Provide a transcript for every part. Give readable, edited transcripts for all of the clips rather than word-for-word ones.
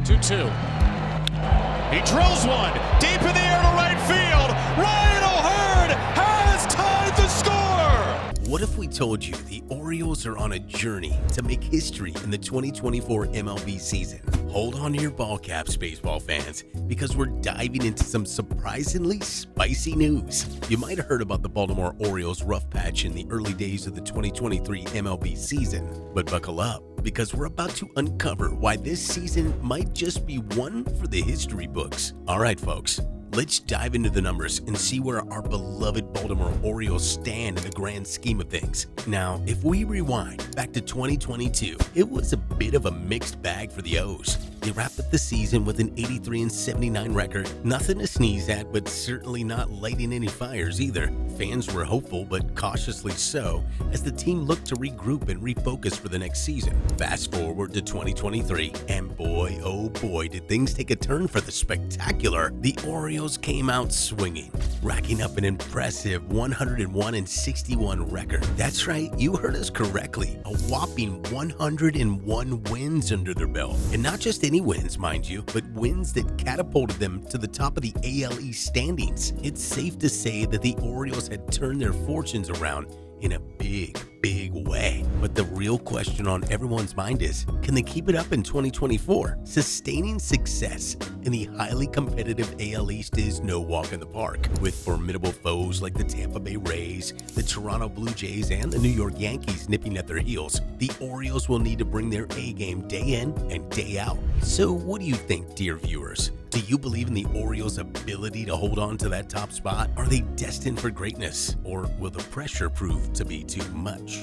2-2. He drills one deep in the air to right field. Ryan O'Hearn has tied the score. What if we told you the Orioles are on a journey to make history in the 2024 MLB season? Hold on to your ball caps, baseball fans, because we're diving into some surprisingly spicy news. You might have heard about the Baltimore Orioles' rough patch in the early days of the 2023 MLB season, but buckle up, because we're about to uncover why this season might just be one for the history books. All right, folks, let's dive into the numbers and see where our beloved Baltimore Orioles stand in the grand scheme of things. Now, if we rewind back to 2022, it was a bit of a mixed bag for the O's. They wrapped up the season with an 83-79 record. Nothing to sneeze at, but certainly not lighting any fires either. Fans were hopeful, but cautiously so, as the team looked to regroup and refocus for the next season. Fast forward to 2023, and boy, oh boy, did things take a turn for the spectacular. The Orioles came out swinging, racking up an impressive 101-61 record. That's right, you heard us correctly. A whopping 101 wins under their belt. And not just any wins, mind you, but wins that catapulted them to the top of the AL East standings. It's safe to say that the Orioles had turned their fortunes around in a big way. But the real question on everyone's mind is, can they keep it up in 2024? Sustaining success in the highly competitive AL East is no walk in the park. With formidable foes like the Tampa Bay Rays, the Toronto Blue Jays, and the New York Yankees nipping at their heels, the Orioles will need to bring their A-game day in and day out. So what do you think, dear viewers? Do you believe in the Orioles' ability to hold on to that top spot? Are they destined for greatness? Or will the pressure prove to be too much?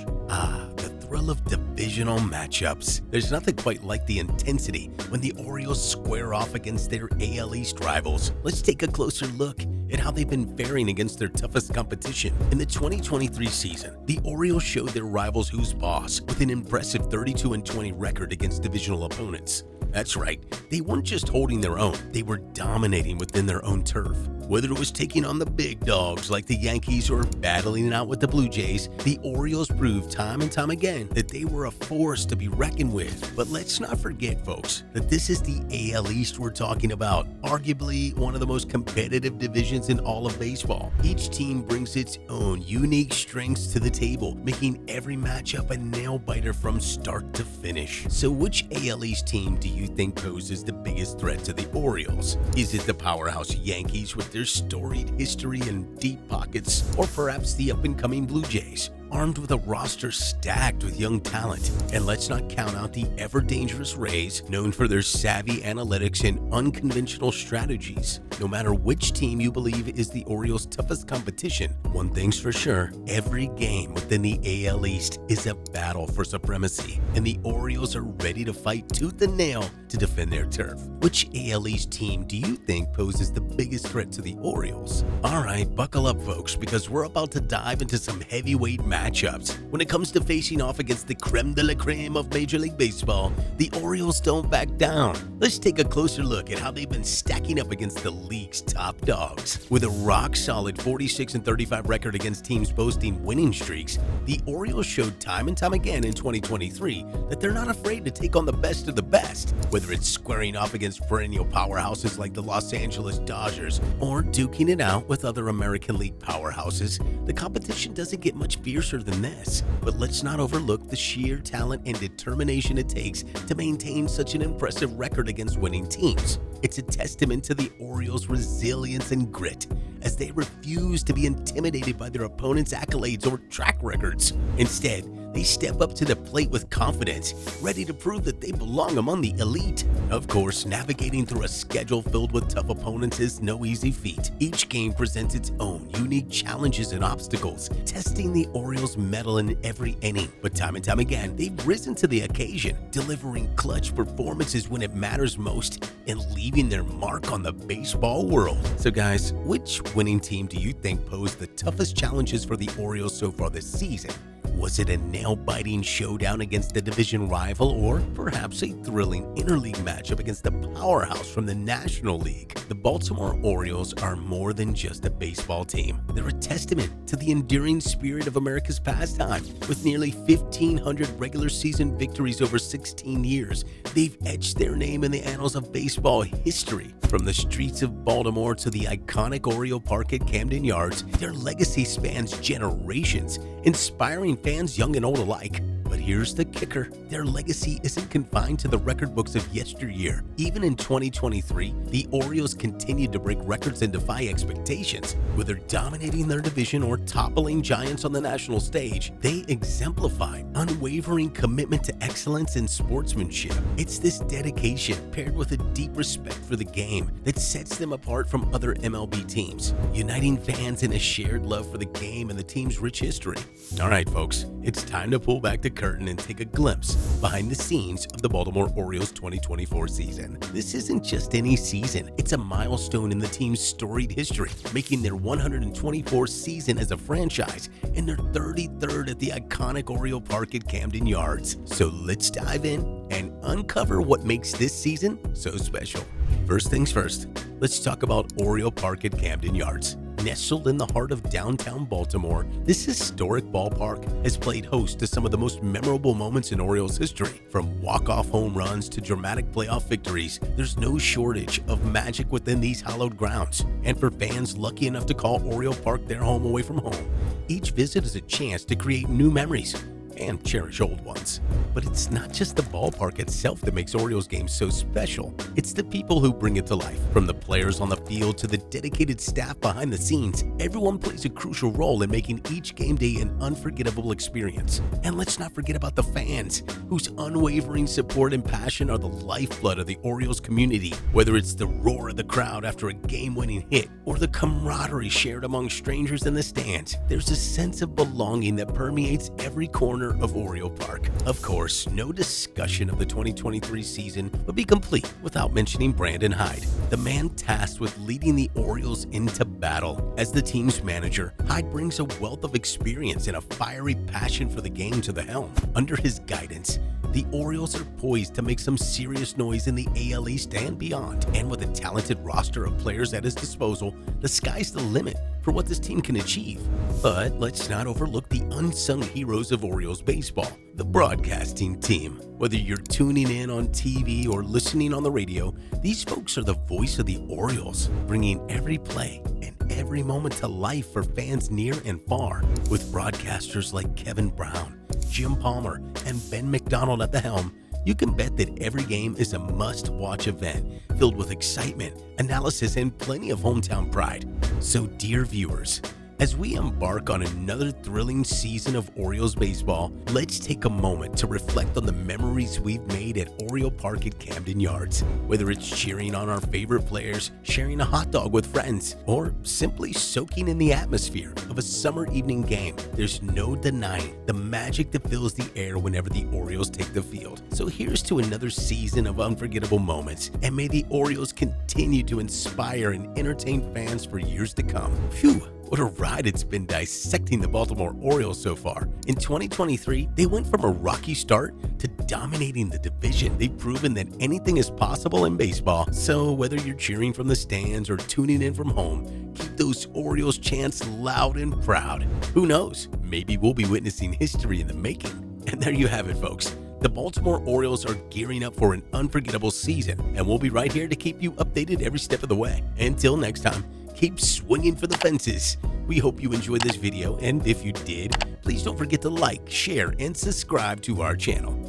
The thrill of divisional matchups. There's nothing quite like the intensity when the Orioles square off against their AL East rivals. Let's take a closer look at how they've been faring against their toughest competition. In the 2023 season, the Orioles showed their rivals who's boss with an impressive 32-20 record against divisional opponents. That's right, they weren't just holding their own, they were dominating within their own turf. Whether it was taking on the big dogs like the Yankees or battling it out with the Blue Jays, the Orioles proved time and time again that they were a force to be reckoned with. But let's not forget, folks, that this is the AL East we're talking about, arguably one of the most competitive divisions in all of baseball. Each team brings its own unique strengths to the table, making every matchup a nail-biter from start to finish. So which AL East team do you think poses the biggest threat to the Orioles? Is it the powerhouse Yankees with their storied history and deep pockets, or perhaps the up-and-coming Blue Jays, armed with a roster stacked with young talent? And let's not count out the ever-dangerous Rays, known for their savvy analytics and unconventional strategies. No matter which team you believe is the Orioles' toughest competition, one thing's for sure, every game within the AL East is a battle for supremacy, and the Orioles are ready to fight tooth and nail to defend their turf. Which AL East team do you think poses the biggest threat to the Orioles? Alright, buckle up, folks, because we're about to dive into some heavyweight matchups. When it comes to facing off against the creme de la creme of Major League Baseball, the Orioles don't back down. Let's take a closer look at how they've been stacking up against the league's top dogs. With a rock-solid 46-35 record against teams boasting winning streaks, the Orioles showed time and time again in 2023 that they're not afraid to take on the best of the best. Whether it's squaring off against perennial powerhouses like the Los Angeles Dodgers or duking it out with other American League powerhouses, the competition doesn't get much fiercer than this. But let's not overlook the sheer talent and determination it takes to maintain such an impressive record against winning teams. It's a testament to the Orioles' resilience and grit, as they refuse to be intimidated by their opponents' accolades or track records. Instead, they step up to the plate with confidence, ready to prove that they belong among the elite. Of course, navigating through a schedule filled with tough opponents is no easy feat. Each game presents its own unique challenges and obstacles, testing the Orioles' mettle in every inning. But time and time again, they've risen to the occasion, delivering clutch performances when it matters most and leaving their mark on the baseball world. So guys, which winning team do you think posed the toughest challenges for the Orioles so far this season? Was it a nail-biting showdown against a division rival, or perhaps a thrilling interleague matchup against the powerhouse from the National League? The Baltimore Orioles are more than just a baseball team. They're a testament to the enduring spirit of America's pastime. With nearly 1,500 regular season victories over 16 years, they've etched their name in the annals of baseball history. From the streets of Baltimore to the iconic Oriole Park at Camden Yards, their legacy spans generations, inspiring fans young and old alike. But here's the kicker. Their legacy isn't confined to the record books of yesteryear. Even in 2023, the Orioles continued to break records and defy expectations. Whether dominating their division or toppling giants on the national stage, they exemplify unwavering commitment to excellence and sportsmanship. It's this dedication, paired with a deep respect for the game, that sets them apart from other MLB teams, uniting fans in a shared love for the game and the team's rich history. All right, folks, it's time to pull back the curtain and take a glimpse behind the scenes of the Baltimore Orioles 2024 season. This isn't just any season, it's a milestone in the team's storied history, making their 124th season as a franchise and their 33rd at the iconic Oriole Park at Camden Yards. So let's dive in and uncover what makes this season so special. First things first, let's talk about Oriole Park at Camden Yards. Nestled in the heart of downtown Baltimore, this historic ballpark has played host to some of the most memorable moments in Orioles history. From walk-off home runs to dramatic playoff victories, there's no shortage of magic within these hallowed grounds. And for fans lucky enough to call Oriole Park their home away from home, each visit is a chance to create new memories and cherish old ones. But it's not just the ballpark itself that makes Orioles games so special. It's the people who bring it to life. From the players on the field to the dedicated staff behind the scenes, everyone plays a crucial role in making each game day an unforgettable experience. And let's not forget about the fans, whose unwavering support and passion are the lifeblood of the Orioles community. Whether it's the roar of the crowd after a game-winning hit or the camaraderie shared among strangers in the stands, there's a sense of belonging that permeates every corner of Oriole Park. Of course, no discussion of the 2023 season would be complete without mentioning Brandon Hyde, the man tasked with leading the Orioles into battle. As the team's manager, Hyde brings a wealth of experience and a fiery passion for the game to the helm. Under his guidance, the Orioles are poised to make some serious noise in the AL East and beyond. And with a talented roster of players at his disposal, the sky's the limit for what this team can achieve. But let's not overlook the unsung heroes of Orioles baseball, the broadcasting team. Whether you're tuning in on TV or listening on the radio, these folks are the voice of the Orioles, bringing every play and every moment to life for fans near and far. With broadcasters like Kevin Brown, Jim Palmer, and Ben McDonald at the helm, you can bet that every game is a must-watch event filled with excitement, analysis, and plenty of hometown pride. So, dear viewers, as we embark on another thrilling season of Orioles baseball, let's take a moment to reflect on the memories we've made at Oriole Park at Camden Yards. Whether it's cheering on our favorite players, sharing a hot dog with friends, or simply soaking in the atmosphere of a summer evening game, there's no denying the magic that fills the air whenever the Orioles take the field. So here's to another season of unforgettable moments, and may the Orioles continue to inspire and entertain fans for years to come. Phew! What a ride it's been dissecting the Baltimore Orioles so far. In 2023, they went from a rocky start to dominating the division. They've proven that anything is possible in baseball. So whether you're cheering from the stands or tuning in from home, keep those Orioles chants loud and proud. Who knows? Maybe we'll be witnessing history in the making. And there you have it, folks. The Baltimore Orioles are gearing up for an unforgettable season, and we'll be right here to keep you updated every step of the way. Until next time, keep swinging for the fences. We hope you enjoyed this video, and if you did, please don't forget to like, share, and subscribe to our channel.